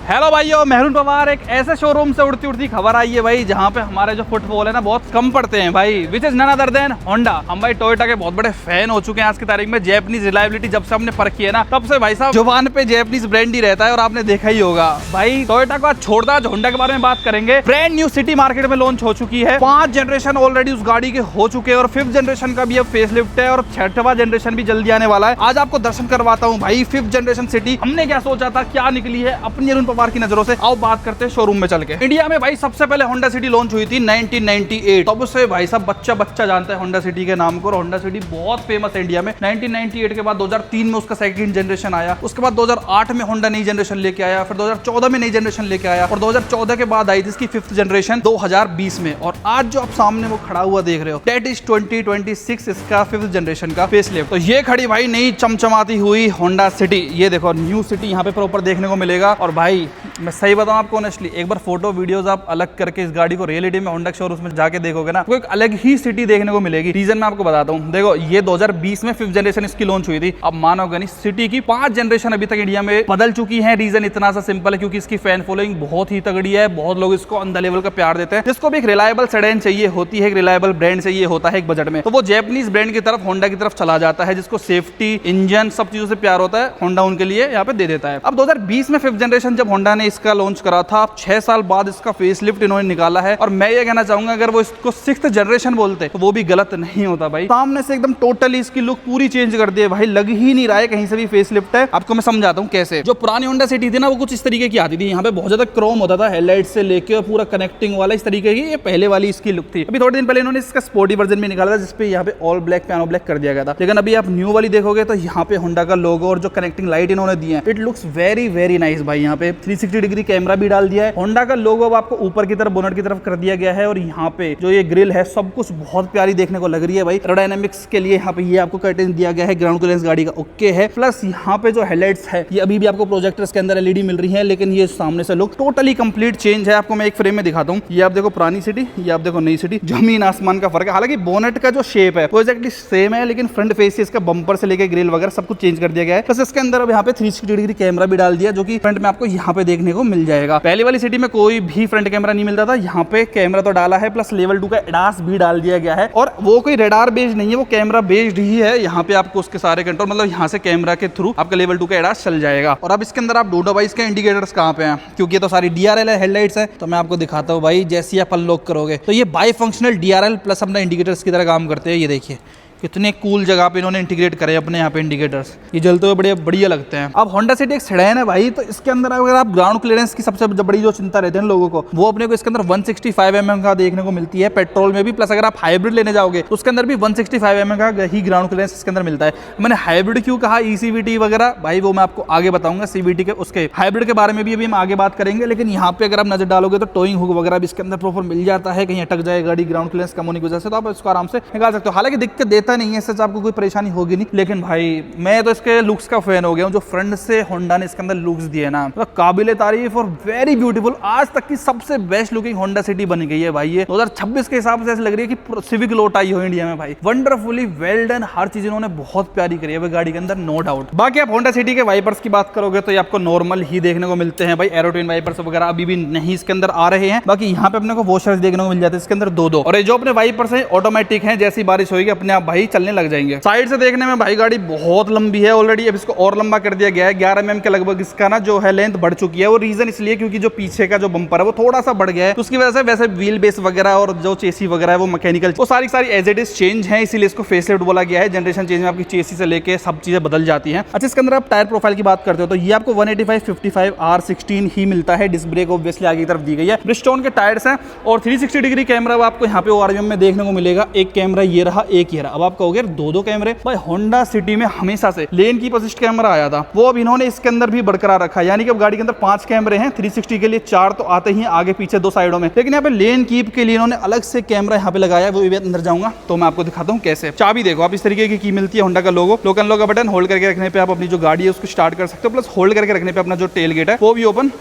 Hello भाइयों, maroon Pawar. एक ऐसे शोरूम से उड़ती उड़ती खबर आई है भाई, जहाँ पे हमारे जो फुटफॉल है ना बहुत कम पड़ते हैं भाई, which is none other than Honda. हम भाई टोयोटा के बहुत बड़े फैन हो चुके हैं आज की तारीख में। जैपनीज रिलायबिलिटी जब से हमने परखी है ना, तब से भाई साहब जुबान पे जैपनीज ब्रांड ही रहता है। और आपने देखा ही होगा भाई, टोयोटा को आज छोड़ता आज होंडा के बारे में बात करेंगे। ब्रांड न्यू सिटी मार्केट में लॉन्च हो चुकी है। 5 जनरेशन ऑलरेडी उस गाड़ी के हो चुके हैं और 5th जनरेशन का भी अब फेसलिफ्ट है और 6वां जनरेशन भी जल्दी आने वाला है। आज आपको दर्शन करवाता हूँ भाई 5th जनरेशन सिटी। हमने क्या सोचा था, क्या निकली है अपनी अरुण पवार की नजरों से। आओ बात करते हैं शोरूम में चल के। इंडिया में भाई सबसे पहले होंडा सिटी लॉन्च हुई थी 1998। तब से भाई साहब बच्चा जानता है होंडा सिटी के नाम को। होंडा सिटी बहुत फेमस है इंडिया में। 1998 के बाद 2003 में उसका सेकंड जनरेशन आया। उसके बाद 2008 में होंडा नई जनरेशन लेके आया। फिर 2014 में नई जनरेशन लेके आया और 2014 के बाद आई थी इसकी 5th जनरेशन 2020 में। और आज जो आप सामने वो खड़ा हुआ देख रहे हो, दैट इज 2026 इसका 5th जनरेशन का फेसलिफ्ट। तो ये खड़ी भाई नई चमचमाती हुई होंडा सिटी। ये देखो न्यू सिटी यहाँ पे प्रॉपर देखने को मिलेगा। और भाई मैं सही बताऊं आपको ऑनेस्टली, एक बार फोटो वीडियोस आप अलग करके इस गाड़ी को रियलिटी में होंडा शोरूम में जाके देखोगे ना, तो एक अलग ही सिटी देखने को मिलेगी। रीजन मैं आपको बताता हूं। देखो ये 2020 में 5th जनरेशन इसकी लॉन्च हुई थी। अब मानोगे नहीं, सिटी की 5 जनरेशन अभी तक इंडिया में बदल चुकी है। रीजन इतना सा सिंपल है, क्योंकि इसकी फैन फॉलोइंग बहुत ही तगड़ी है। बहुत लोग इसको ऑन द लेवल का प्यार देते हैं। जिसको भी एक रिलायबल सेडान चाहिए होती है, एक रिलायबल ब्रांड चाहिए होता है एक बजट में, तो वो जैपनीज ब्रांड की तरफ होंडा की तरफ चला जाता है। जिसको सेफ्टी, इंजन, सब चीजों से प्यार होता है, होंडा उनके लिए यहाँ पे दे देता है। अब 2020 में 5th जनरेशन जब होंडा ने इसका लॉन्च करा था, 6 साल बाद इसका फेसलिफ्ट इन्होंने निकाला है। और मैं ये कहना चाहूंगा, अगर वो इसको 6th जनरेशन बोलते तो वो भी गलत नहीं होता भाई। सामने से एकदम टोटली इसकी लुक पूरी चेंज कर दी है भाई। लग ही नहीं रहा है कहीं से भी फेसलिफ्ट है। आपको मैं समझाता हूँ कैसे। जो पुरानी होंडा सिटी थी ना, वो कुछ इस तरीके की आती थी। यहाँ पे बहुत ज्यादा क्रोम होता था हेडलाइट से लेके और पूरा कनेक्टिंग वाला, इस तरीके की ये पहले वाली इसकी लुक थी। अभी थोड़े दिन पहले इन्होंने इसका स्पोर्टी वर्जन में निकाला था, जिसपे यहाँ पे ऑल ब्लैक पियानो ब्लैक कर दिया गया था। लेकिन अभी आप न्यू वाली देखोगे तो यहाँ पे होंडा का लोगो और जो कनेक्टिंग लाइट इन्होंने दी है, it looks very very nice भाई। यहाँ पे 360 डिग्री कैमरा भी डाल दिया है। होंडा का लोगो अब आपको ऊपर की तरफ, बोनट की तरफ कर दिया गया है। और यहाँ पे जो ये ग्रिल है, सब कुछ बहुत प्यारी देखने को लग रही है भाई। एरोडायनामिक्स के लिए यहाँ पे ये आपको कर्टेन दिया गया है। ग्राउंड क्लियरेंस गाड़ी का ओके है। प्लस यहाँ पे जो हेडलाइट्स है, ये अभी भी आपको प्रोजेक्टर्स के अंदर एलईडी मिल रही है, लेकिन ये सामने से लुक टोटली कंप्लीट चेंज है। आपको मैं एक फ्रेम में दिखाता हूँ। ये आप देखो पुरानी सिटी, ये आप देखो नई सिटी, जमीन आसमान का फर्क है। हालांकि बोनट का जो शेप है वो एक्जेक्टली सेम है, लेकिन फ्रंट फेस से इसका बम्पर से लेकर ग्रिल वगैरह सब कुछ चेंज कर दिया गया है। प्लस इसके अंदर अब यहाँ पे 360 डिग्री कैमरा भी डाल दिया, जो कि फ्रंट में आपको यहाँ पे देखने को मिल जाएगा। पहले वाली सिटी में कोई भी फ्रंट कैमरा नहीं मिलता था, यहाँ पे कैमरा तो डाला है। प्लस लेवल 2 का एडास भी डाल दिया गया है। और वो कोई रेडार बेस्ड नहीं है, वो कैमरा बेस्ड ही है। यहाँ पे आपको उसके सारे कंट्रोल, मतलब यहाँ से कैमरा के थ्रू आपका लेवल 2 का एडास चल जाएगा। और अब इसके अंदर आप ढूंढो भाई इसके इंडिकेटर्स कहाँ पे हैं, क्योंकि ये तो सारी DRL है, हेडलाइट्स है। तो मैं आपको दिखाता हूँ भाई। जैसे आप अनलॉक करोगे तो ये बाई फंक्शनल DRL प्लस अपना इंडिकेटर्स की तरह काम करते हैं। ये देखिए कितने कूल जगह पे इन्होंने इंटीग्रेट करे अपने यहाँ पे इंडिकेटर्स। ये जलते हुए बड़े बढ़िया लगते हैं। अब होंडा सिटी एक सेडान है भाई, तो इसके अंदर अगर आप ग्राउंड क्लियरेंस की सबसे बड़ी जो चिंता रहती है ना लोगों को, वो अपने को इसके अंदर 165 mm का देखने को मिलती है पेट्रोल में भी। प्लस अगर आप हाइब्रिड लेने जाओगे तो उसके अंदर भी 165 mm का ही ग्राउंड क्लियरेंस इसके अंदर मिलता है। मैंने हाइब्रिड क्यों कहा, ECVT वगैरह भाई वो मैं आपको आगे बताऊंगा। CVT के उसके हाइब्रिड के बारे में भी अभी हम आगे बात करेंगे। लेकिन यहाँ पे अगर आप नजर डालोगे तो टोइंग हुक वगैरह भी इसके अंदर प्रॉपर मिल जाता है। कहीं अटक जाए गाड़ी ग्राउंड क्लियरेंस कम होने की वजह से, तो आप इसको आराम से निकाल सकते हो। हालांकि दिक्कत देता नहीं है, इससे आपको कोई परेशानी होगी नहीं। लेकिन भाई मैं तो इसके लुक्स का फैन हो गया हूं। जो फ्रंट से होंडा ने इसके अंदर लुक्स दिए ना, तो काबिले तारीफ और वेरी ब्यूटीफुल। आज तक की सबसे बेस्ट लुकिंग होंडा सिटी बन गई है भाई। ये 2026 के हिसाब से ऐसे लग रही है कि सिविक लौट आई हो इंडिया में भाई। वंडरफुली वेल डन, हर चीज इन्होंने बहुत प्यारी करी है गाड़ी के अंदर, नो डाउट। बाकी आप होंडा सिटी के वाइपर्स की बात करोगे तो ये आपको नॉर्मल ही देखने को मिलते हैं भाई। एरोट्विन वाइपर्स वगैरह अभी भी नहीं इसके अंदर आ रहे हैं। बाकी यहाँ पे अपने को वॉशर्स देखने को मिल जाते हैं इसके अंदर 2-2। और ये जो अपने वाइपर्स है ऑटोमेटिक है, जैसी बारिश होगी अपने आप भाई चलने लग जाएंगे। साइड से देखने में भाई गाड़ी बहुत लंबी है ऑलरेडी। अब इसको और लंबा कर दिया गया है। 11 mm के लगभग इसका ना जो है लेंथ बढ़ चुकी है। वो रीजन इसलिए क्योंकि जो पीछे का जो बम्पर है वो थोड़ा सा बढ़ गया है, तो उसकी वजह से वैसे व्हील बेस वगैरह और जो चेसी वगैरह है वो मैकेनिकल, वो सारी एज इट इज चेंज है। इसीलिए इसको फेसलिफ्ट बोला गया है। जनरेशन चेंज में आपकी चेसी से लेके सब चीजें बदल जाती हैं। अच्छा, इसके अंदर आप टायर प्रोफाइल की बात करते हो तो ये आपको 185/55 R16 ही मिलता है। डिस्क ब्रेक ऑब्वियसली आगे की तरफ दी गई है। ब्रिजस्टोन के टायर्स हैं और 360 डिग्री कैमरा आपको यहाँ पे ORVM में देखने को मिलेगा। एक कैमरा ये रहा, एक ये रहा। अब आप कहोगे 2-2 कैमरे। भाई होंडा सिटी में हमेशा से लेन कीप असिस्ट कैमरा आया था, वो अब इन्होंने इसके अंदर भी बरकरार रखा है। यानी कि अब गाड़ी के अंदर 5 कैमरे हैं। 360 के लिए 4 तो आते ही आगे पीछे 2 साइडों में, लेकिन यहाँ पे लेन कीप के लिए इन्होंने अलग से कैमरा यहाँ पे लगाया है। वो भी अंदर जाऊंगा तो मैं आपको दिखाता हूँ कैसे। चाबी देखो आप, इस तरीके की मिलती है होंडा का लोगो। लॉक अनलॉक का बटन होल्ड करके रखने पे आप अपनी जो गाड़ी है उसको स्टार्ट कर सकते हो। प्लस होल्ड करके रखने पे अपना जो टेल गेट है वो भी ओपन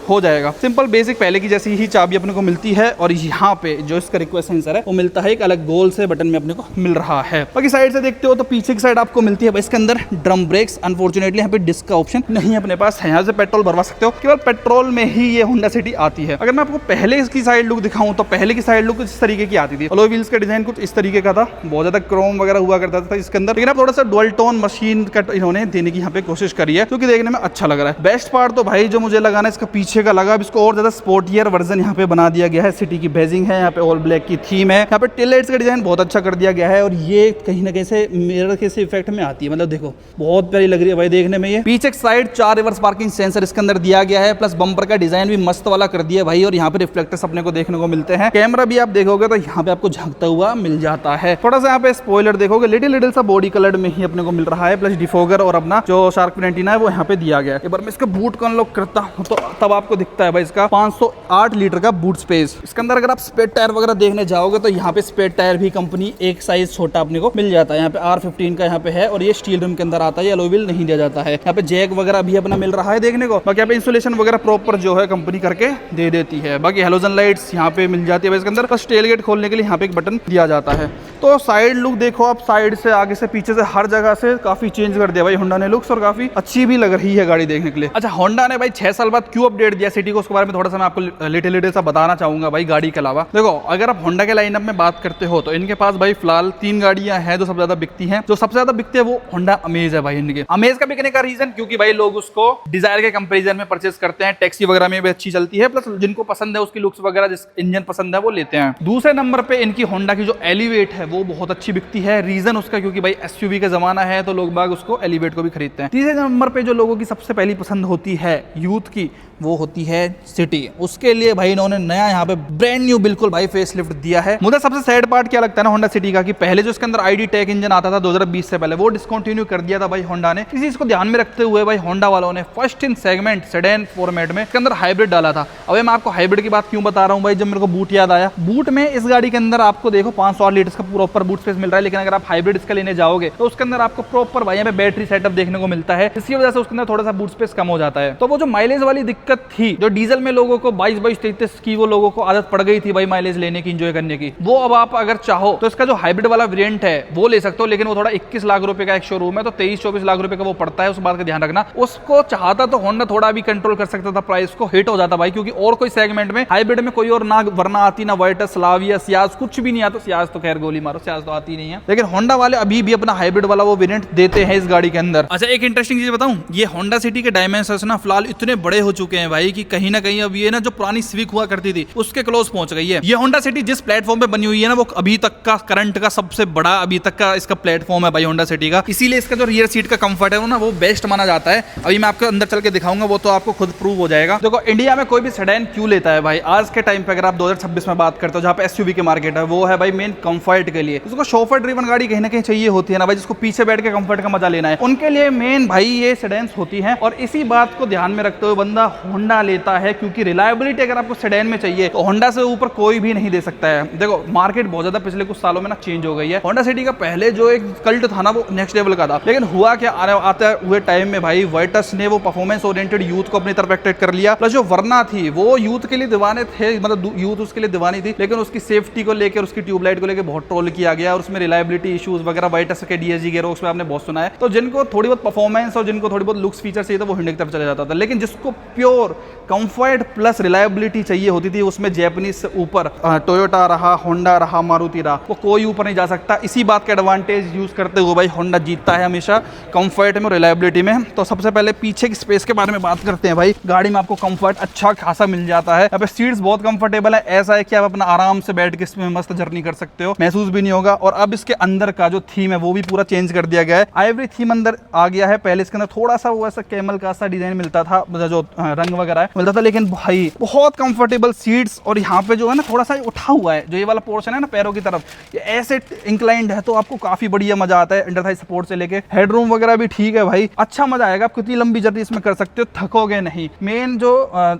हो जाएगा। सिंपल बेसिक पहले की जैसी ही चाबी अपने को मिलती है। और यहाँ पे जो इसका रिक्वेस्ट सेंसर है वो मिलता है एक अलग गोल से बटन में अपने को मिल रहा है। बाकी साइड से देखते हो तो पीछे की साइड आपको मिलती है भाई इसके अंदर ड्रम ब्रेक्स। अनफॉर्चुनेटली यहाँ पे डिस्क का ऑप्शन नहीं है अपने पास है, यहाँ से पेट्रोल भरवा सकते हो, केवल पेट्रोल में ही ये होंडा सिटी आती है। अगर मैं आपको पहले इसकी साइड लुक दिखाऊं तो पहले की साइड लुक इस तरीके की आती थी। अलॉय व्हील्स का डिजाइन कुछ इस तरीके का था, बहुत ज्यादा क्रोम वगैरह हुआ करता था इसके अंदर, लेकिन अब थोड़ा सा डुअल टोन मशीन कट इन्होंने देने की यहाँ पे कोशिश करी है, क्योंकि देखने में अच्छा लग रहा है। बेस्ट पार्ट तो भाई जो मुझे लगा ना इसका पीछे का लगा, अब इसको और ज्यादा स्पोर्टियर वर्जन यहाँ पे बना दिया गया है। सिटी की बेजिंग है, यहाँ पे ऑल ब्लैक की थीम है, यहाँ पे टेल लाइट्स का डिजाइन बहुत अच्छा कर दिया गया है, और ये कहीं ना कहीं से मिरर के से इफेक्ट में आती है, मतलब देखो बहुत प्यारी लग रही है भाई देखने में। ये पीछे साइड 4 रिवर्स पार्किंग सेंसर इसके अंदर दिया गया है, प्लस बम्पर का डिजाइन भी मस्त वाला कर दिया भाई, और यहाँ पे रिफ्लेक्टर्स अपने को देखने को मिलते हैं। कैमरा भी आप देखोगे तो यहाँ पे आपको झांकता हुआ मिल जाता है। थोड़ा सा यहाँ पे स्पॉइलर देखोगे लिटिल सा बॉडी कलर में ही अपने को मिल रहा है, प्लस डिफोगर और अपना जो शार्क फिन एंटीना है वो यहाँ पे दिया गया है। एक बार मैं इसका बूट को अनलॉक करता हूँ तो तब आपको दिखता है भाई इसका 508 लीटर का बूट स्पेस। इसके अंदर अगर आप स्पेयर टायर वगैरह देखने जाओगे तो यहाँ पे स्पेयर टायर भी कंपनी एक साइज छोटा अपने को मिल जाता है। यहाँ पे R15 का यहाँ पे है, और ये स्टील रिम के अंदर आता है, अलॉय व्हील नहीं दिया जाता है। यहाँ पे जैक वगैरह भी अपना मिल रहा है देखने को। बाकी यहाँ पे इंसुलेशन वगैरह प्रॉपर जो है कंपनी करके दे देती है। बाकी हेलोजन लाइट्स यहाँ पे मिल जाती है इसके अंदर, बस टेल गेट खोलने के लिए यहाँ पे एक बटन दिया जाता है। तो साइड लुक देखो आप, साइड से आगे से पीछे से हर जगह से काफी चेंज कर दिया भाई होंडा ने लुक्स, और काफी अच्छी भी लग रही है गाड़ी देखने के लिए। अच्छा, होंडा ने भाई 6 साल बाद क्यों अपडेट दिया सिटी को, उसके बारे में थोड़ा सा मैं आपको लिटिल सा बताना चाहूंगा भाई गाड़ी के अलावा। देखो अगर आप होंडा के लाइनअप में बात करते हो तो इनके पास भाई फिलहाल 3 गाड़ियां हैं जो सबसे ज्यादा बिकती हैं। जो सबसे ज्यादा बिकते हैं वो होंडा अमेज है भाई इनके। अमेज का बिकने का रीजन क्योंकि भाई लोग उसको डिजायर के कंपैरिजन में परचेस करते हैं, टैक्सी वगैरह में भी अच्छी चलती है, प्लस जिनको पसंद है उसकी लुक्स वगैरह, जिस इंजन पसंद है वो लेते हैं। दूसरे नंबर पे इनकी होंडा की जो एलिवेट है वो बहुत अच्छी बिकती है। रीजन उसका क्योंकि भाई एसयूवी का जमाना है तो लोग बाग उसको एलिवेट को भी खरीदते हैं। तीसरे नंबर पे जो लोगों की सबसे पहली पसंद होती है यूथ की, वो होती है सिटी। उसके लिए भाई इन्होंने नया यहाँ पे ब्रांड न्यू बिल्कुल भाई फेस लिफ्ट दिया है। मुझे सबसे सैड पार्ट क्या लगता है ना होंडा सिटी का, कि पहले जो इसके अंदर आईडी टेक इंजन आता था 2020 से पहले, वो डिसकंटिन्यू कर दिया था भाई होंडा ने। इसी चीज को ध्यान में रखते हुए भाई होंडा वालों ने first in segment sedan format में इसके अंदर हाइब्रिड डाला था। अब मैं आपको हाइब्रिड की बात क्यों बता रहा हूँ भाई, जब मेरे को बूट याद आया, बूट में इस गाड़ी के अंदर आपको देखो 500 लीटर का प्रॉपर बूट स्पेस मिल रहा है, लेकिन अगर आप हाइब्रिड इसका लेने जाओगे तो उसके अंदर आपको प्रॉपर भाई यहाँ पे बैटरी सेटअप देखने को मिलता है, इसकी वजह से उसके अंदर थोड़ा सा बूट स्पेस कम हो जाता है। तो वो जो माइलेज वाली दिक्कत थी, जो डीजल में लोगों को 22-23 की वो लोगों को आदत पड़ गई थी भाई माइलेज लेने की, एंजॉय करने की, वो अब आप अगर चाहो तो इसका जो हाइब्रिड वाला वेरिएंट है वो ले सकते हो, लेकिन वो थोड़ा 21 लाख रुपए का एक शोरूम है, तो 23-24 लाख रुपए का वो पड़ता है। उस बात का ध्यान रखना। उसको चाहता तो होंडा थोड़ा भी कंट्रोल कर सकता था, प्राइस को हिट हो जाता भाई, क्योंकि और कोई सेगमेंट में हाइब्रिड में कोई और ना वरना आती ना वाइटस, स्लाविया, सियाज कुछ भी नहीं आता। सियाज तो खैर गोली मारो, सियाज तो आती नहीं है, लेकिन होंडा वाले अभी भी अपना हाइब्रिड वाला वो वेरिएंट देते हैं इस गाड़ी के अंदर। अच्छा, एक इंटरेस्टिंग चीज बताऊं, ये होंडा सिटी के डायमेंशंस ना फिलहाल इतने बड़े हो चुके हैं भाई कि कहीं ना कहीं अब ये ना जो पुरानी सिविक हुआ करती थी उसके क्लोज पहुंच गई है। ये होंडा सिटी जिस प्लेटफॉर्म पे बनी हुई है ना, वो अभी तक का करंट का सबसे बड़ा अभी तक का इसका प्लेटफॉर्म है भाई होंडा सिटी का। इसीलिए इसका जो रियर सीट का कंफर्ट है वो ना वो बेस्ट माना जाता है। अभी मैं आपको अंदर चल के दिखाऊंगा, वो तो आपको खुद प्रूव हो जाएगा। देखो इंडिया में कोई भी सेडान क्यों लेता है भाई आज के टाइम पे, अगर आप 2026 में बात करते हो जहाँ पे एसयूवी के मार्केट है, वो है भाई मेन कंफर्ट के लिए। उसको शोफर ड्रिवन गाड़ी कहीं ना कहीं चाहिए होती है ना भाई, जिसको पीछे बैठ के कंफर्ट का मजा लेना है, उनके लिए मेन भाई ये सेडान्स होती है। और इसी बात को ध्यान में रखते हुए बंदा होंडा लेता है, क्योंकि रिलायबिलिटी अगर आपको सेडान में चाहिए तो होंडा से ऊपर कोई भी नहीं दे सकता है। देखो मार्केट बहुत ज्यादा पिछले कुछ सालों में ना चेंज हो गई है। होंडा सिटी का पहले जो एक कल्ट था ना वो नेक्स्ट लेवल का था, लेकिन हुआ क्या आते हुए टाइम में भाई वाइटस ने वो परफॉर्मेंस ओरिएंटेड यूथ को अपनी तरफ अट्रैक्ट कर लिया। प्लस जो वरना थी वो यूथ के लिए दीवाने थे, मतलब यूथ उसके लिए दीवानी थी, लेकिन उसकी सेफ्टी को लेकर, उसकी ट्यूबलाइट को लेकर बहुत ट्रोल किया गया, और उसमें रिलायबिलिटी इश्यूज वगैरह वाइटस के डीएसजी गेयर बॉक्स में आपने बहुत सुना है। तो जिनको थोड़ी बहुत परफॉर्मेंस और जिनको थोड़ी बहुत लुक्स फीचर चाहिए था वो होंडा की तरफ चला जाता था, लेकिन जिसको प्योर कंफर्ट प्लस रिलायबिलिटी चाहिए होती थी उसमें जैपनीज से ऊपर टोयोटा रहा, होंडा रहा, मारुति रहा, वो कोई ऊपर नहीं जा सकता। इसी बात का एडवांटेज यूज करते हुए भाई होंडा जीतता है हमेशा कंफर्ट में और रिलायबिलिटी में। तो सबसे पहले पीछे की स्पेस के बारे में बात करते हैं भाई। गाड़ी में आपको कंफर्ट अच्छा खासा मिल जाता है, यहाँ पे सीट्स बहुत कंफर्टेबल है, ऐसा है कि आप अपना आराम से बैठ के इसमें मस्त जर्नी कर सकते हो, महसूस भी नहीं होगा। और अब इसके अंदर का जो थीम है वो भी पूरा चेंज कर दिया गया है, आइवरी थीम अंदर आ गया है। पहले इसके अंदर थोड़ा सा वो ऐसा कैमल का सा डिजाइन मिलता था, जो रंग वगैरह मिलता था, लेकिन भाई बहुत कंफर्टेबल सीट्स। और यहाँ पे जो है ना थोड़ा सा उठा हुआ है, जो ये वाला पोर्शन है ना पैरों की तरफ, ये ऐसे इंक्लाइंड है, तो आपको काफी बढ़िया मजा आता है अंडर थाई सपोर्ट से लेके। हेडरूम वगैरह भी ठीक है भाई, अच्छा मजा आएगा। आप कितनी लंबी जर्नी इसमें कर सकते हो, थकोगे नहीं। मेन जो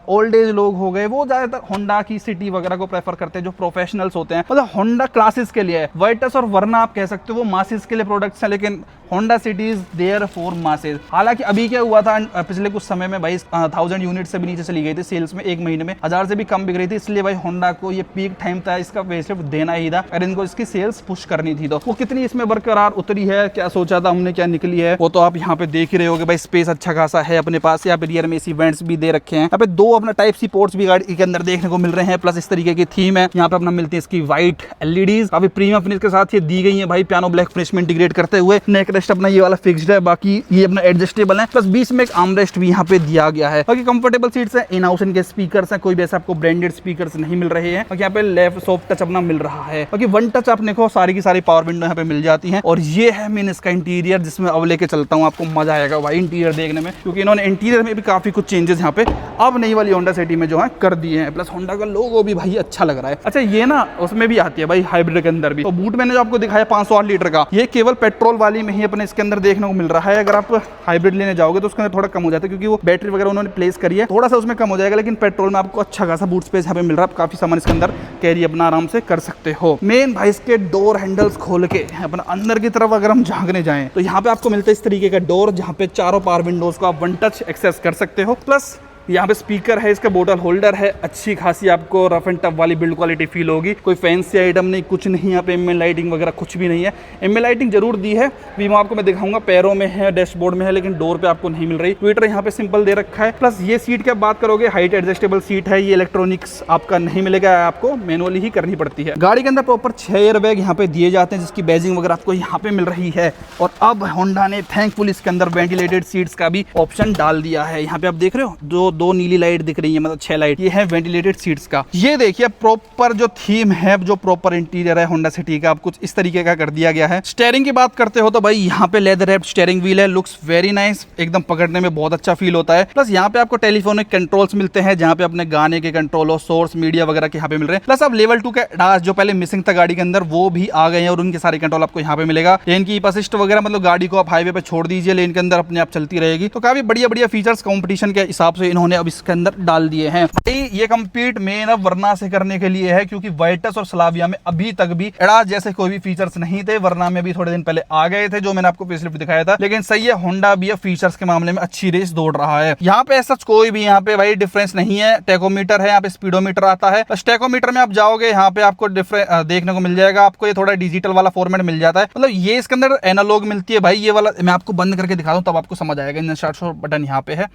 ओल्ड एज लोग हो गए वो ज्यादातर होंडा की सिटी वगैरह को प्रेफर करते हैं, जो प्रोफेशनल्स होते हैं, मतलब होंडा क्लासेस के लिए है। वाइटस और वरना आप कह सकते हो वो मासेस के लिए प्रोडक्ट्स हैं, लेकिन Honda City is there for masses. हालांकि अभी क्या हुआ था पिछले कुछ समय में भाई 1000 यूनिट से भी नीचे चली गई थी सेल्स में, 1 महीने में 1000 से भी कम बिक रही थी। इसलिए भाई होंडा को ये पीक टाइम था इसका फेसलिफ्ट देना ही था और इनको इसकी सेल्स पुश करनी थी। तो वो कितनी इसमें बरकरार उतरी है, क्या सोचा था हमने, क्या निकली है, वो तो आप यहाँ पे देख ही रहे होगे भाई। स्पेस अच्छा खासा है अपने पास, यहाँ पे रियर में इवेंट्स भी दे रखे हैं, यहाँ पे 2 अपना टाइप सी पोर्ट्स भी गाड़ी के अंदर देखने को मिल रहे हैं, प्लस इस तरीके की थीम है। यहाँ पे अपना मिलती है इसकी व्हाइट एलईडीज, काफी प्रीमियम फिनिश के साथ ये दी गई है भाई, पियानो ब्लैक फिनिश में इंटीग्रेट करते हुए। नेक रेस्ट अपना ये वाला फिक्स्ड है, बाकी ये अपना एडजस्टेबल है, प्लस बीच में एक आर्मरेस्ट भी यहाँ पे दिया गया है। बाकी कंफर्टेबल सीट्स है, इन हाउस के स्पीकर्स हैं, कोई भी ऐसा आपको ब्रांडेड स्पीकर्स नहीं मिल रहे हैं। बाकी यहाँ पे लेफ्ट सॉफ्ट टच अपना मिल रहा है। बाकी वन टच आपने को सारी की सारी पावर विंडो यहाँ पे मिल जाती है। और ये है मेन इसका इंटीरियर, जिसमें अब लेके चलता हूँ, आपको मजा आएगा भाई इंटीरियर देखने में, क्योंकि इन्होंने इंटीरियर में भी काफी कुछ चेंजेस यहाँ पे अब नई वाली होंडा सिटी में जो है कर दिए हैं। प्लस होंडा का लोगो भी भाई अच्छा लग रहा है। अच्छा ये ना उसमें भी आती है भाई हाइब्रिड के अंदर भी। तो बूट मैंने जो आपको दिखाया 508 लीटर का, ये केवल पेट्रोल वाली में ही अपने इसके अंदर देखने को मिल रहा है। अगर आप हाइब्रिड लेने जाओगे तो उसके अंदर थोड़ा कम हो जाता है, क्योंकि वो बैटरी वगैरह उन्होंने प्लेस करी है, थोड़ा सा उसमें कम हो जाएगा। लेकिन पेट्रोल में आपको अच्छा खासा बूट स्पेस यहाँ पे मिल रहा है, आप काफी सामान इसके अंदर कैरी अपना आराम से कर सकते हो। मेन भाई इसके डोर हैंडल्स खोल के अपना अंदर की तरफ अगर हम झांकने जाएं तो यहाँ पे आपको मिलता है इस तरीके का डोर, जहाँ पे चारों पावर विंडोज को आप वन टच एक्सेस कर सकते हो। प्लस यहाँ पे स्पीकर है, इसका बोतल होल्डर है, अच्छी खासी आपको रफ एंड टफ वाली बिल्ड क्वालिटी फील होगी। कोई फैंसी आइटम नहीं, कुछ नहीं, यहाँ पे एमएल लाइटिंग वगैरह कुछ भी नहीं है। एमएल लाइटिंग जरूर दी है, भी आपको मैं दिखाऊंगा, पैरों में है, डैशबोर्ड में है, लेकिन डोर पे आपको नहीं मिल रही। ट्विटर यहाँ पे सिंपल दे रखा है। प्लस ये सीट की आप बात करोगे, हाइट एडजस्टेबल सीट है, ये इलेक्ट्रॉनिक्स आपका नहीं मिलेगा, आपको मैनुअली ही करनी पड़ती है। गाड़ी के अंदर प्रॉपर 6 एयरबैग यहाँ पे दिए जाते हैं, जिसकी बैजिंग वगैरह आपको यहाँ पे मिल रही है। और अब होंडा ने थैंकफुल इसके अंदर वेंटिलेटेड सीट्स का भी ऑप्शन डाल दिया है। यहाँ पे आप देख रहे हो जो 2 नीली लाइट रही है, मतलब 6 लाइट, ये है वेंटिलेटेड सीट्स का। ये देखिए प्रॉपर जो थीम है, जो प्रॉपर इंटीरियर है होंडा सिटी का, कुछ इस तरीके का कर दिया गया है। स्टीयरिंग की बात करते हो तो भाई यहाँ पे लेदर रैप्ड स्टीयरिंग व्हील है, लुक्स वेरी नाइस, एकदम पकड़ने में बहुत अच्छा फील होता है। प्लस यहाँ पे आपको टेलीफोनिक कंट्रोल्स मिलते हैं, जहाँ पे अपने गाने के कंट्रोल हो, सोर्स मीडिया वगैरह के यहाँ पे मिल रहे हैं। प्लस अब लेवल 2 के एडास जो पहले मिसिंग था गाड़ी के अंदर, वो भी आ गए हैं और उनके सारे कंट्रोल आपको यहाँ पे मिलेगा। लेन की असिस्ट वगैरह, मतलब गाड़ी को आप हाईवे पे छोड़ दीजिए, लेन के अंदर अपने आप चलती रहेगी। तो काफी बढ़िया बढ़िया फीचर्स कंपटीशन के हिसाब से इन्होंने अब इसके अंदर डाल दिए हैं। ये कंपीट मेन अब वरना से करने के लिए है, क्योंकि वाइटस और स्लाविया में अभी तक भी एडास जैसे कोई भी फीचर्स नहीं थे। वरना में भी थोड़े दिन पहले आ गए थे, जो मैंने आपको फेसलिफ्ट दिखाया था। लेकिन सही है, होंडा भी अब फीचर्स के मामले में अच्छी रेस दौड़ रहा है। यहाँ पे ऐसा कोई भी यहाँ पे भाई डिफरेंस नहीं है। टेकोमीटर है, यहाँ पे स्पीडोमीटर आता है। बस टेकोमीटर में आप जाओगे, यहाँ पे आपको डिफरेंस देखने को मिल जाएगा। आपको ये थोड़ा डिजिटल वाला फॉर्मेट मिल जाता है, मतलब ये इसके अंदर एनालॉग मिलती है भाई। ये वाला मैं आपको बंद करके दिखा दूं तब आपको समझ आएगा। इंजन स्टार्ट बटन यहाँ पे है,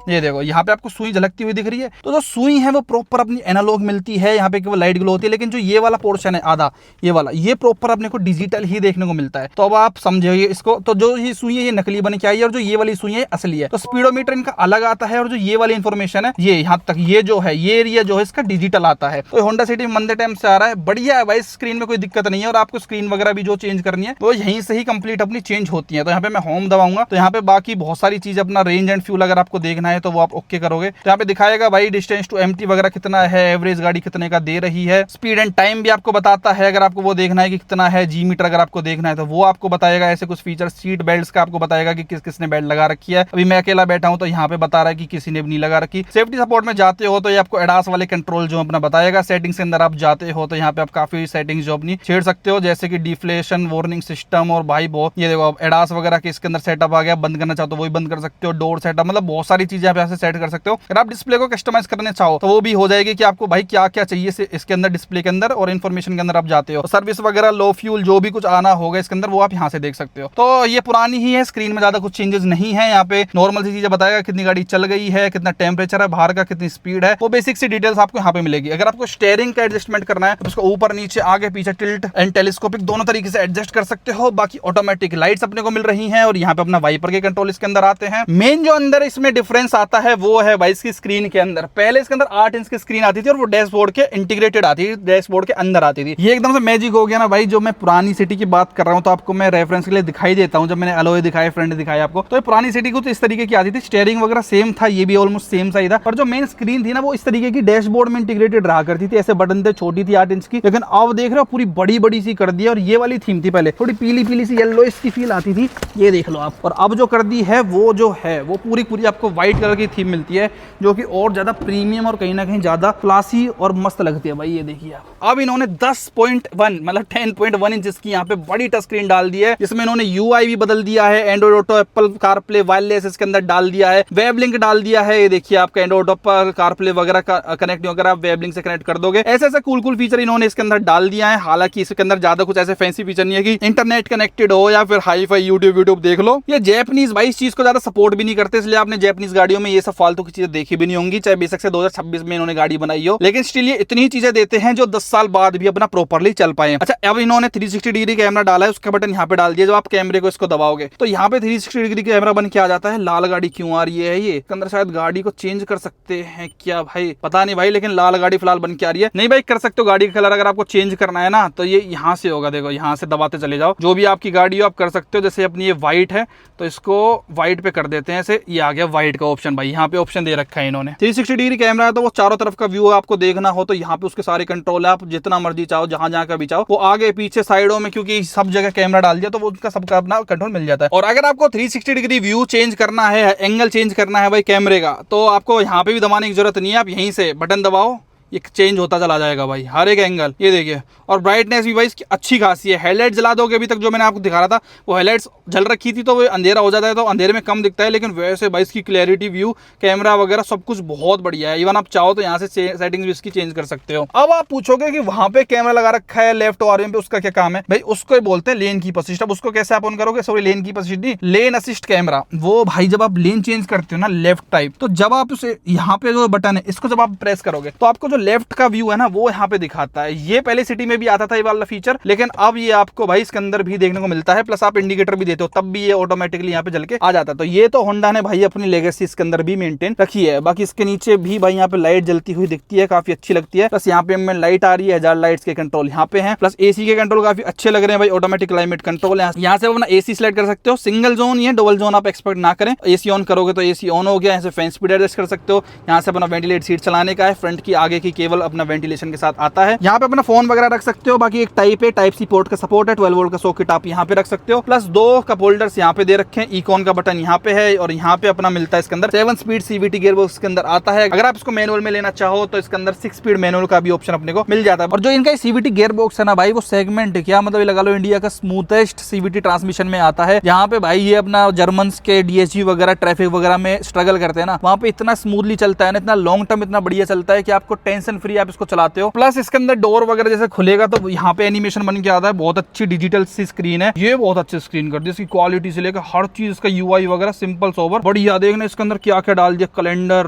ये देखो यहाँ पे आपको सुई झलकती हुई दिख रही है। तो जो सुई है वो प्रॉपर अपनी एनालॉग मिलती है, यहाँ पे केवल लाइट ग्लो होती है। लेकिन जो ये वाला पोर्शन है आधा, ये वाला, ये प्रॉपर अपने को डिजिटल ही देखने को मिलता है। तो अब आप समझिए इसको, तो जो ये सुई है ये नकली बन के आई है और जो ये वाली सुई है असली है। तो स्पीडोमीटर इनका अलग आता है और जो ये वाली इन्फॉर्मेशन है ये यहाँ तक, ये जो है ये एरिया जो है इसका डिजिटल आता है। तो होंडा सिटी में मंदे टाइम से आ रहा है, बढ़िया है भाई। स्क्रीन में कोई दिक्कत नहीं है और आपको स्क्रीन वगैरह भी जो चेंज करनी है तो यहीं से ही कंप्लीट अपनी चेंज होती है। तो यहाँ पे मैं होम दबाऊंगा तो यहाँ पे बाकी बहुत सारी चीज, अपना रेंज एंड फ्यूल अगर आपको देखना है तो वो आप ओके करोगे तो यहाँ पे दिखाएगा भाई डिस्टेंस टू एम्प्टी वगैरह कितना है, एवरेज गाड़ी कितने का दे रही है। स्पीड एंड टाइम भी आपको बताता है, अगर आपको वो देखना है कि कितना है। जी मीटर अगर आपको देखना है तो वो आपको बताएगा। ऐसे कुछ फीचर, सीट बेल्ट का आपको बताएगा कि किस किसने बेल्ट लगा रखी है। अभी मैं अकेला बैठा हूं तो यहाँ पे बता रहा है कि किसी ने भी नहीं लगा रखी। सेफ्टी सपोर्ट में जाते हो तो ये आपको एडास वाले कंट्रोल जो अपना बताएगा। सेटिंग्स के अंदर आप जाते हो तो यहाँ पे आप काफी सेटिंग्स जो अपनी छेड़ सकते हो, जैसे कि डिफ्लेशन, वार्निंग सिस्टम और भाई बहुत, ये देखो एडास वगैरह के इसके अंदर सेटअप आ गया। बंद करना चाहो तो वही बंद कर सकते हो, डोर सेटअप, मतलब बहुत सारी चीजें आप यहाँ से सेट कर सकते हो। अगर आप डिस्प्ले को कस्टमाइज करने चाहो तो वो भी हो जाएगी कि आपको भाई क्या क्या चाहिए इसके अंदर, डिस्प्ले के अंदर और इन्फॉर्मेशन के अंदर आप जाते हो। सर्विस वगैरह, लो फ्यूल, जो भी कुछ आना होगा इसके अंदर वो आप यहाँ से देख सकते हो। तो ये पुरानी ही है, स्क्रीन में ज्यादा कुछ चेंजेस नहीं है। यहाँ पे नॉर्मल सी चीजें बताएगा, कितनी गाड़ी चल गई है, कितना टेम्परेचर है बाहर का, कितनी स्पीड है, वो बेसिक सी डिटेल्स आपको यहाँ पे मिलेगी। अगर आपको स्टीयरिंग का एडजस्टमेंट करना है तो उसको ऊपर नीचे, आगे पीछे, टिल्ट एंड टेलीस्कोपिक दोनों तरीके से एडजस्ट कर सकते हो। बाकी ऑटोमेटिक लाइट्स अपने को मिल रही हैं और यहाँ पे अपना वाइपर के कंट्रोल इसके अंदर आते हैं। मेन जो अंदर इसमें डिफरेंस आता है वो है भाई इसकी स्क्रीन के अंदर। पहले इसके अंदर 8 इंच की स्क्रीन आती थी और वो डैशबोर्ड के इंटीग्रेटेड आती थी, डैशबोर्ड के अंदर आती थी। ये एकदम से मैजिक हो गया ना भाई। जो मैं पुरानी सिटी की बात कर रहा हूँ तो आपको मैं रेफरेंस के लिए दिखाई देता हूँ। जब मैंने अलॉय दिखाया, फ्रंट दिखाया आपको, तो पुरानी सिटी को तो इस तरीके की आती थी, स्टीयरिंग वगैरह सेम था, ये भी ऑलमोस्ट सेम सा ही था। पर जो मेन स्क्रीन थी ना वो इस तरीके की डैशबोर्ड में इंटीग्रेटेड रहा करती थी। ऐसे बटन थे, छोटी थी 8 इंच की, लेकिन अब देख रहे हो पूरी बड़ी बड़ी सी कर दी है। और ये वाली थीम थी पहले, थोड़ी पीली पीली सी येलो इसकी फील आती थी, ये देख लो आप। और अब जो कर दी है वो जो है वो पूरी पूरी आपको व्हाइट कलर की थीम मिलती है, जो कि और ज्यादा प्रीमियम और कहीं ना कहीं ज्यादा क्लासी और मस्त लगती है भाई। ये देखिए आप, अब इन्होंने 10.1 मतलब 10.1 इंच की यहाँ पे बड़ी टच स्क्रीन डाल दी है, जिसमें इन्होंने UI भी बदल दिया है, Android auto, Apple CarPlay wireless इसके अंदर डाल दिया है, वेब लिंक डाल दिया है। ये देखिए आपका एंड्रॉइड ऑटो पर कारप्ले वगैरह का कनेक्ट अगर आप वेब लिंक से कनेक्ट कर दोगे, ऐसे ऐसे कूल फीचर इन्होंने इसके अंदर डाल दिया है। हालांकि इसके अंदर ज्यादा कुछ ऐसे फैंसी फीचर नहीं है कि इंटरनेट कनेक्टेड हो या फिर हाई फाई यूट्यूब देख लो। ये जैपनीज भाई इस चीज को ज्यादा सपोर्ट भी नहीं करते, इसलिए आपने जैपनीज गाड़ियों में ये सब फालतू की चीजें देखी भी नहीं होंगी, चाहे बेशक से 2026 में इन्होंने गाड़ी बनाई हो, लेकिन स्टिल ये इतनी ही चीजें देते हैं जो 10 साल बाद भी अपना प्रॉपर्ली चल पाए। अच्छा, अब इन्होंने 360 डिग्री कैमरा डाला है, उसका बटन यहाँ पे डाल दिया, जब आप कैमरे को इसको दबाओगे तो यहाँ पे 360 डिग्री कैमरा बन के आ जाता है। लाल गाड़ी क्यों आ रही है, ये इसके अंदर शायद गाड़ी को चेंज कर सकते हैं क्या भाई, पता नहीं भाई, लेकिन लाल गाड़ी फिलहाल बन के आ रही है। नहीं भाई, कर सकते हो गाड़ी का कलर, अगर आपको चेंज करना है ना तो ये यहाँ से होगा, देखो यहाँ से दबाते चले जाओ, जो भी आपकी गाड़ी हो आप कर सकते हो। जैसे अपनी ये व्हाइट है तो इसको व्हाइट पे कर देते हैं, ऐसे ये आ गया व्हाइट का ऑप्शन भाई, यहाँ पे ऑप्शन दे रखा है इन्होंने। 360 डिग्री कैमरा है तो वो चारों तरफ का व्यू आपको देखना हो तो यहाँ पे उसके सारे कंट्रोल है, आप जितना मर्जी चाहो जहां जहां का भी चाहो, वो आगे पीछे साइडों में, क्योंकि सब जगह कैमरा डाल दिया तो वो उसका सबका अपना कंट्रोल मिल जाता है। और अगर आपको 360 डिग्री व्यू चेंज करना है, एंगल चेंज करना है भाई कैमरे का, तो आपको यहाँ पे भी दबाने की जरूरत नहीं है, आप यहीं से बटन दबाओ, ये चेंज होता चला जाएगा भाई हर एक एंगल। ये देखिए, और ब्राइटनेस भी भाई इसकी अच्छी खासी है। हेडलाइट जला दोगे, अभी तक जो मैंने आपको दिखा रहा था वो हेडलाइट्स जल रखी थी तो वो अंधेरा हो जाता है तो अंधेरे में कम दिखता है, लेकिन वैसे भाई इसकी क्लैरिटी, व्यू, कैमरा वगैरह सब कुछ बहुत बढ़िया है। इवन आप चाहो तो यहाँ से सेटिंग्स भी इसकी चेंज कर सकते हो। अब आप पूछोगे कि वहां पे कैमरा लगा रखा है लेफ्ट और पे, उसका क्या काम है भाई, उसको बोलते हैं लेन कीप असिस्ट। अब उसको कैसे आप ऑन करोगे, सॉरी लेन कीप असिस्ट नहीं, लेन असिस्ट कैमरा। वो भाई जब आप लेन चेंज करते हो ना लेफ्ट टाइप, तो जब आप उसे यहाँ पे जो बटन है इसको जब आप प्रेस करोगे तो आपको जो लेफ्ट का व्यू है ना वो यहाँ पे दिखाता है। ये पहले सिटी में भी आता था ये वाला फीचर, लेकिन अब ये आपको भाई इसके अंदर भी देखने को मिलता है। प्लस आप इंडिकेटर भी देते हो तब भी ये ऑटोमेटिकली यहाँ पे जल के आ जाता है। तो ये तो होंडा ने भाई अपनी लेगेसी इसके अंदर भी मेंटेन रखी है। बाकी इसके नीचे भी भाई यहाँ पे लाइट जलती हुई दिखती है, काफी अच्छी लगती है। प्लस यहाँ पे हमें लाइट आ रही है, हजार लाइट्स के कंट्रोल यहाँ पे है। प्लस एसी के कंट्रोल काफी अच्छे लग रहे हैं भाई, ऑटोमेटिक क्लाइमेट कंट्रोल है। यहाँ से अपना एसी सिलेक्ट कर सकते हो, सिंगल जोन या डबल जोन आप एक्सपेक्ट ना करें। एसी ऑन करोगे तो एसी ऑन हो गया, यहाँ से फैन स्पीड एडजस्ट कर सकते हो। यहाँ से अपना वेंटिलेट सीट चलाने का है, फ्रंट की आगे की केबल अपना वेंटिलेशन के साथ आता है। यहाँ पे अपना फोन वगैरह रख सकते हो। बाकी एक टाइप सी पोर्ट का सपोर्ट है, 12 वोल्ट का सॉकेट आप यहाँ पे रख सकते हो। प्लस 2 कप होल्डर्स यहाँ पे दे रखे हैं, इकॉन का बटन यहाँ पे है, और यहाँ पे अपना मिलता है इसके अंदर 7 स्पीड CVT गियरबॉक्स के अंदर आता है। अगर आप इसको मैनुअल में लेना चाहो तो इसके अंदर 6 स्पीड मैनुअल का भी ऑप्शन अपने को मिल जाता है। और जो इनका CVT गियरबॉक्स है ना भाई, वो सेगमेंट क्या मतलब ये लगा लो इंडिया का स्मूथेस्ट CVT ट्रांसमिशन में आता है। यहाँ पे भाई ये अपना जर्मन के DSG वगैरह ट्रैफिक वगैरह में स्ट्रगल करते हैं ना, वहाँ पे इतना स्मूथली चलता है ना, इतना लॉन्ग टर्म इतना बढ़िया चलता है कि आपको टेंशन फ्री आप इसको चलाते हो। प्लस इसके अंदर डोर वगैरह जैसे खुलेगा तो यहाँ पे एनिमेशन बन के आता है। बहुत अच्छी डिजिटल सी स्क्रीन है, ये बहुत अच्छी स्क्रीन कर दी, इसकी क्वालिटी से लेकर हर चीज, इसका UI वगैरह सिंपल सोबर बढ़िया। देखना इसके अंदर क्या क्या डाल दिया, कैलेंडर,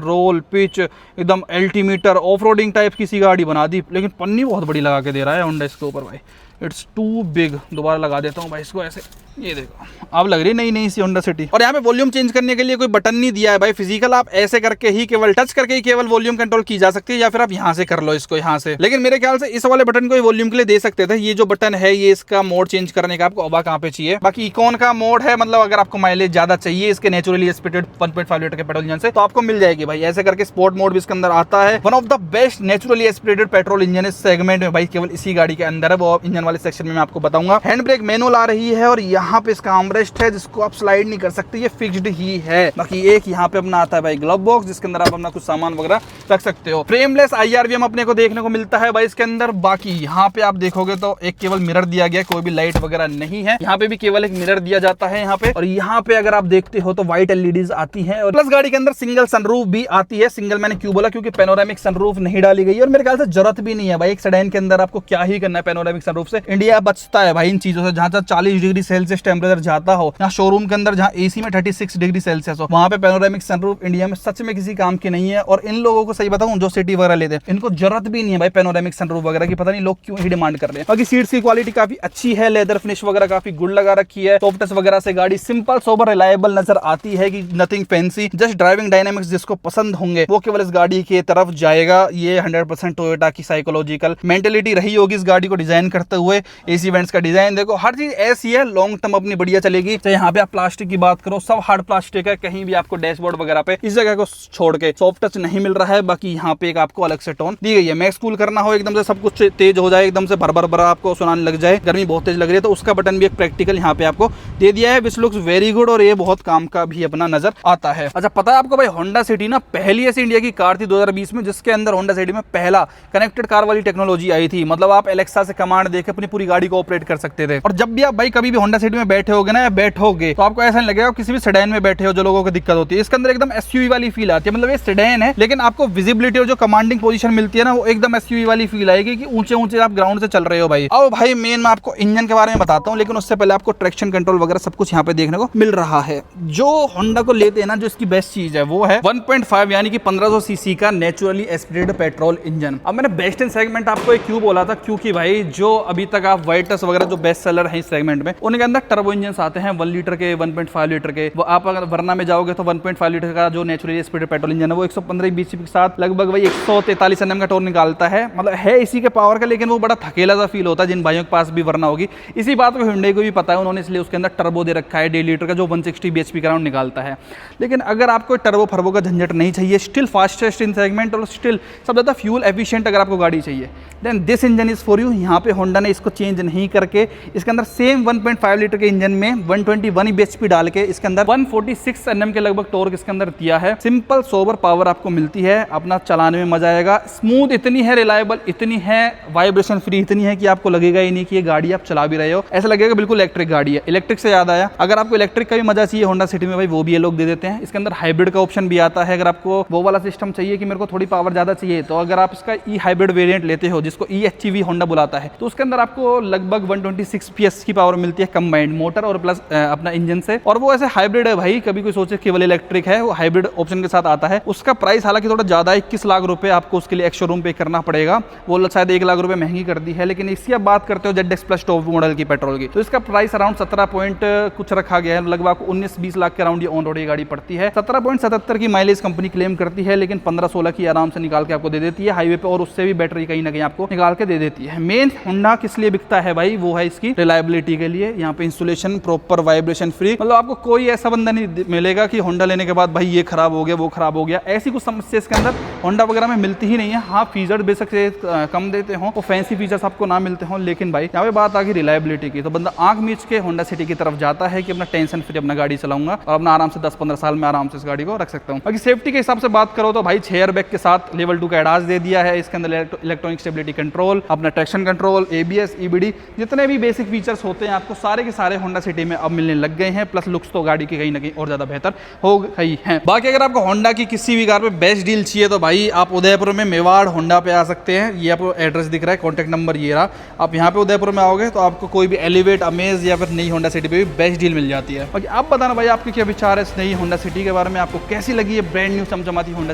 रोल, पिच, एकदम अल्टीमीटर, ऑफ रोडिंग टाइप की सी गाड़ी बना दी। लेकिन पन्नी बहुत बड़ी लगा के दे रहा है होंडा इसके ऊपर भाई, इट्स टू बिग। दोबारा लगा देता हूँ भाई इसको ऐसे, ये देखो अब लग रही है नई नई सी होंडा सिटी। और यहाँ पे वॉल्यूम चेंज करने के लिए कोई बटन नहीं दिया है भाई, फिजिकल आप ऐसे करके ही, केवल टच करके ही केवल वॉल्यूम कंट्रोल की जा सकती है, या फिर आप यहाँ से कर लो इसको यहाँ से। लेकिन मेरे ख्याल से इस वाले बटन को वॉल्यूम के लिए दे सकते थे। ये जो बटन है ये इसका मोड चेंज करने का आपको हवा कहाँ पे चाहिए। बाकी इकॉन का मोड है, मतलब अगर आपको माइलेज ज्यादा चाहिए इसके नेचुरली एस्पिरेटेड 1.5 लीटर के पेट्रोल इंजन से, तो आपको मिल जाएगी भाई। ऐसे करके स्पोर्ट मोड भी इसके अंदर आता है। One of the best naturally aspirated petrol engine इस सेगमेंट में भाई केवल इसी गाड़ी के अंदर है, वो इंजन वाले सेक्शन में मैं आपको बताऊंगा। हैंड ब्रेक मैनुअल आ रही है, और यहाँ पे इसका आर्मरेस्ट है जिसको आप स्लाइड नहीं कर सकते, ये फिक्स्ड ही है। बाकी एक यहाँ पे अपना आता है भाई ग्लव बॉक्स, जिसके अंदर आप अपना कुछ सामान वगैरह रख सकते हो। फ्रेमलेस IRVM अपने को देखने को मिलता है भाई इसके अंदर। बाकी यहाँ पे आप देखोगे तो एक केवल मिरर दिया गया, कोई भी लाइट वगैरह नहीं है। यहाँ पे भी केवल एक मिरर दिया जाता है यहाँ पे। और यहाँ पे अगर आप देखते हो तो व्हाइट LEDs आती है, और प्लस गाड़ी के अंदर सिंगल सनरूफ भी आती है। सिंगल मैंने क्यों बोला, क्योंकि पैनोरामिक सनरूफ नहीं डाली गई, और मेरे ख्याल से जरूरत भी नहीं है भाई। एक सेडान के अंदर आपको क्या ही करना है पैनोरामिक सनरूफ से। इंडिया बचता है भाई इन चीजों से, जहां 40 डिग्री सेल्सियस टेम्परेचर जाता हो, यहाँ शोरूम के अंदर जहाँ AC में 36 डिग्री सेल्सियस हो, वहां पे पैनोरामिक सनरूफ इंडिया में सच में किसी काम की नहीं है। और इन लोगों को सही बताऊं, जो सिटी वगैरह लेते हैं, इनको जरूरत भी नहीं है भाई पैनोरामिक सनरूफ वगैरह की, पता नहीं लोग क्यों ही डिमांड कर रहे हैं। बाकी सीट्स की क्वालिटी काफी अच्छी है, लेदर फिनिश वगैरह काफी गुड लगा रखी है। सॉफ्ट टच वगैरह से गाड़ी सिंपल सोबर रिलायबल नजर आती है, कि nothing fancy, just driving dynamics जिसको पसंद होंगे वो केवल इस गाड़ी की तरफ जाएगा। ये 100% टोयोटा की साइकोलॉजिकल मेंटेलिटी रही होगी इस गाड़ी को डिजाइन करते हुए। AC वेंट्स का डिजाइन देखो, हर चीज ऐसी है, लॉन्ग टर्म अपनी बढ़िया चलेगी। तो यहाँ पे आप प्लास्टिक की बात करो, सब हार्ड प्लास्टिक है, कहीं भी आपको डैशबोर्ड वगैरह पे इस जगह को छोड़ के सॉफ्ट टच नहीं मिल रहा है। बाकी यहाँ पे एक आपको अलग से टोन दी गई है। मैक्स कूल करना हो, एकदम से सब कुछ तेज हो जाए, एकदम से भर भर आपको सुनाने लग जाए, गर्मी बहुत तेज लग रही है, तो उसका बटन भी एक प्रैक्टिकल यहाँ पे आपको दे दिया है, विच लुक्स वेरी गुड, और ये बहुत काम का भी अपना नजर आता है। अच्छा, पता है आपको भाई होंडा सिटी ना पहली ऐसी इंडिया की कार थी 2020 में जिसके अंदर होंडा सिटी में पहला कनेक्टेड कार वाली टेक्नोलॉजी आई थी। मतलब आप एलेक्सा से कमांड देके अपनी पूरी गाड़ी को ऑपरेट कर सकते थे। और जब भी आप भाई कभी भी होंडा सिटी में बैठे होगे ना, या बैठोगे, तो आपको ऐसा नहीं लगेगा किसी भी सेडान में बैठे हो जो लोगों को दिक्कत होती है। इसके अंदर एकदम एसयूवी वाली फील आती है। मतलब ये सेडान है लेकिन आपको विजिबिलिटी और जो कमांडिंग पोजीशन मिलती है ना, वो एकदम एसयूवी वाली फील आएगी कि ऊंचे ऊंचे आप ग्राउंड से चल रहे हो भाई। अब भाई मेन मैं आपको इंजन के बारे में बताता हूँ, लेकिन उससे पहले आपको ट्रैक्शन कंट्रोल वगैरह सब कुछ यहाँ पे देखने को मिल रहा है। जो होंडा को लेते हैं ना, जो इसकी बेस्ट चीज है वो है 1.5 यानी कि 1500 सीसी का नेचुरली एस्पिरेटेड पेट्रोल इंजन। अब मैंने बेस्ट इन सेगमेंट आपको एक क्यों बोला था, क्योंकि भाई जो अभी तक आप वाइटस वगैरह जो बेस्ट सेलर है इस सेगमेंट में, उनके अंदर टर्बो इंजन आते हैं 1 लीटर के, 1.5 लीटर के। वो आप अगर वरना में जाओगे तो 1.5 लीटर का जो नेचुरली एस्पिरेटेड पेट्रोल इंजन है वो 115 बीसीपी के साथ लगभग भाई 143 एनएम का टॉर्क निकालता है। मतलब है इसी के पावर का, लेकिन वो बड़ा थकेला सा फील होता है जिन भाइयों के पास भी वरना होगी। इसी बात को hyundai को भी पता है, उन्होंने इसलिए उसके अंदर टर्बो दे रखा है 1.5 लीटर का जो 160 bhp का राउंड निकालता है। लेकिन अगर आपको टर्बो फर्बो का झंझट नहीं चाहिए, स्टिल फास्टेस्ट इन सेगमेंट और स्टिल सब ज़्यादा फ्यूल एफिशिएंट अगर आपको गाड़ी चाहिए, then this engine is for you. यहाँ पे होंडा ने इसको चेंज नहीं करके इसके अंदर सेम 1.5 लीटर के इंजन में 121 bhp डाल के इसके अंदर 146 एनएम के लगभग टॉर्क इसके अंदर दिया है। सिंपल सोबर पावर आपको मिलती है, अपना चलाने में मजा आएगा। स्मूथ इतनी है, रिलायबल इतनी है, वाइब्रेशन फ्री इतनी है कि आपको लगेगा ही नहीं कि ये गाड़ी आप चला भी रहे हो, ऐसा लगेगा बिल्कुल इलेक्ट्रिक गाड़ी है। इलेक्ट्रिक से याद आया, अगर आपको इलेक्ट्रिक का भी मजा चाहिए होंडा सिटी में भाई, वो भी ये लोग दे देते हैं। इसके अंदर हाइब्रिड का ऑप्शन भी आता है। अगर आपको वो वाला सिस्टम चाहिए कि मेरे को थोड़ी पावर ज्यादा चाहिए, तो अगर आप इसका ई हाइब्रिड वेरिएंट लेते हो जिसको EHEV होंडा बुलाता है, तो उसके अंदर आपको लगभग 126 PS की पावर मिलती है कंबाइंड मोटर और प्लस अपना इंजन से। और वो ऐसे हाइब्रिड है भाई, कभी कोई सोचे केवल इलेक्ट्रिक है, वो हाइब्रिड ऑप्शन के साथ आता है। उसका प्राइस हालांकि थोड़ा ज्यादा 21 लाख रुपए आपको उसके लिए एक्स्ट्रा रूम पे करना पड़ेगा। वो शायद 1 लाख रुपए महंगी कर दी है। लेकिन इसकी आप बात करते हो ZX प्लस टॉप मॉडल की पेट्रोल की, तो इसका प्राइस अराउंड 17 पॉइंट कुछ रखा गया है। लगभग 19-20 लाख के अराउंड ये ऑन रोड ये गाड़ी पड़ती है। 17.77 की माइलेज कंपनी क्लेम करती है, लेकिन 15-16 की आराम से निकाल के आपको दे देती है हाईवे पे, और उससे भी बैटरी कहीं ना कहीं आपको निकाल के दे देती है। मेन होंडा किस लिए बिकता है भाई, वो है इसकी रिलायबिलिटी के लिए। यहाँ पे इंस्टॉलेशन प्रॉपर, वाइब्रेशन फ्री। मतलब आपको कोई ऐसा बंदा नहीं मिलेगा कि होंडा लेने के बाद भाई ये खराब हो गया, वो खराब हो गया, ऐसी कुछ समस्या इसके अंदर होंडा वगैरह में मिलती ही नहीं है। हाँ, फीचर बेशक से कम देते हो, वो फैंसी फीचर्स आपको ना मिलते हो, लेकिन भाई यहाँ पे बात आ गई रिलायबिलिटी की, तो बंदा आंख मीच के होंडा सिटी की तरफ जाता है कि अपना टेंशन फ्री अपना गाड़ी चलाऊंगा और अपना आराम से 10-15 साल में आराम से इस गाड़ी को रख सकता हूँ। बाकी सेफ्टी के हिसाब से बात करो तो भाई 6 एयरबैग के साथ लेवल 2 का एडास दे दिया है। इसके अंदर इलेक्ट्रॉनिक स्टेबिलिटी कंट्रोल, अपना ट्रैक्शन कंट्रोल, ABS, EBD, जितने भी बेसिक फीचर्स होते हैं आपको सारे के सारे होंडा सिटी में अब मिलने लग गए हैं। प्लस लुक्स तो गाड़ी की कहीं ना कहीं और ज्यादा बेहतर हो गई है। बाकी अगर आपको होंडा की किसी भी कार पे बेस्ट डील चाहिए तो भाई आप उदयपुर में मेवाड़ होंडा पे आ सकते हैं। ये आपको एड्रेस दिख रहा है, कॉन्टैक्ट नंबर ये रहा। आप यहाँ पे उदयपुर में आओगे तो आपको कोई भी एलिवेट, अमेज या फिर नई होंडा सिटी पे भी बेस्ट डील मिल जाती है। बाकी आप बताना भाई आपके क्या विचार है इस नई होंडा सिटी के बारे में, आपको कैसी लगी है ब्रांड न्यू चमचमाती होंडा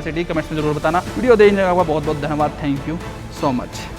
सिटी, कमेंट्स में जरूर बताना। वीडियो देखने का बहुत बहुत धन्यवाद, थैंक यू सो मच।